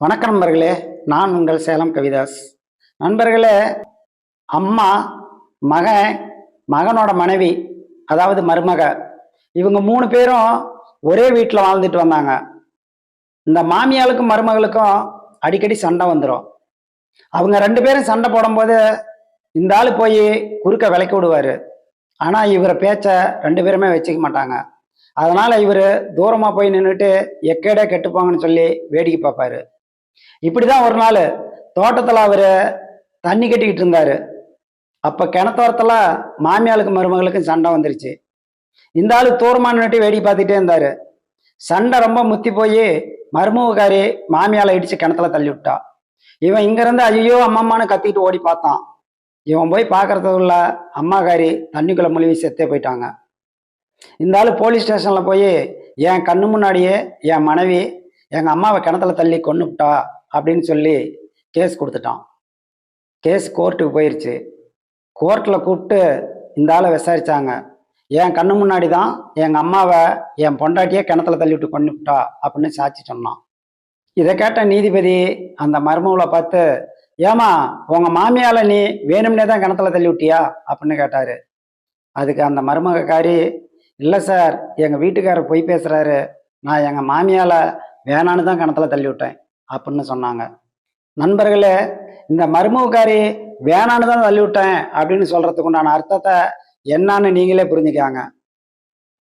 வணக்கம் நண்பர்களே, நான் உங்கள் சேலம் கவிதாஸ். நண்பர்களே, அம்மா, மகன், மகனோட மனைவி, அதாவது மருமக, இவங்க 3 பேரும் ஒரே வீட்டில் வாழ்ந்துட்டு வந்தாங்க. இந்த மாமியாளுக்கும் மருமகளுக்கும் அடிக்கடி சண்டை வந்துடும். அவங்க 2 பேரும் சண்டை போடும்போது இந்த ஆள் போய் குறுக்க விலக்கி விடுவார். ஆனால் இவரை பேச்ச 2 பேருமே வச்சுக்க மாட்டாங்க. அதனால இவர் தூரமாக போய் நின்றுட்டு எக்கேடே கெட்டுப்பாங்கன்னு சொல்லி வேடிக்கை பார்ப்பாரு. இப்படிதான் ஒரு நாள் தோட்டத்தில் அவர் தண்ணி கட்டிக்கிட்டு இருந்தாரு. அப்போ கிணத்தோரத்தில் மாமியாளுக்கு மருமகளுக்கும் சண்டை வந்துருச்சு. இந்த ஆள் தூரமாக நின்றுட்டு வேடிக்கை பார்த்துட்டே இருந்தாரு. சண்டை ரொம்ப முத்தி போய் மருமகாரி மாமியாலை இடிச்சு கிணத்துல தள்ளி விட்டா. இவன் இங்கிருந்து ஐயோ அம்மம்மான்னு கத்திட்டு ஓடி பார்த்தான். இவன் போய் பார்க்கறதுக்குள்ள அம்மாக்காரி தண்ணிக்குள்ள முழுவி செத்தே போயிட்டாங்க. இந்த ஆள் போலீஸ் ஸ்டேஷன்ல போய் என் கண்ணு முன்னாடியே என் மனைவி எங்கள் அம்மாவை கிணத்துல தள்ளி கொன்னுவிட்டா அப்படின்னு சொல்லி கேஸ் கொடுத்துட்டான். கேஸ் கோர்ட்டுக்கு போயிடுச்சு. கோர்ட்டில் கூப்பிட்டு இந்த ஆளை விசாரித்தாங்க. என் கண்ணு முன்னாடி தான் எங்கள் அம்மாவை என் பொண்டாட்டியே கிணத்துல தள்ளி விட்டு கொன்னுவிட்டா அப்படின்னு சாட்சி சொன்னான். இதை கேட்ட நீதிபதி அந்த மருமகளை பார்த்து, ஏமா உங்கள் மாமியால் நீ வேணும்னே தான் கிணத்துல தள்ளி விட்டியா அப்படின்னு கேட்டார். அதுக்கு அந்த மருமகக்காரி, இல்லை சார், எங்கள் வீட்டுக்காரர் பொய் பேசுகிறாரு, நான் எங்கள் மாமியால் வேணான்னு தான் கிணத்துல தள்ளி விட்டேன் அப்படின்னு சொன்னாங்க. நண்பர்களே, இந்த மருமகக்காரி வேணான்னு தான் தள்ளி விட்டேன் அப்படின்னு சொல்றதுக்கு உண்டான அர்த்தத்தை என்னன்னு நீங்களே புரிஞ்சுக்காங்க.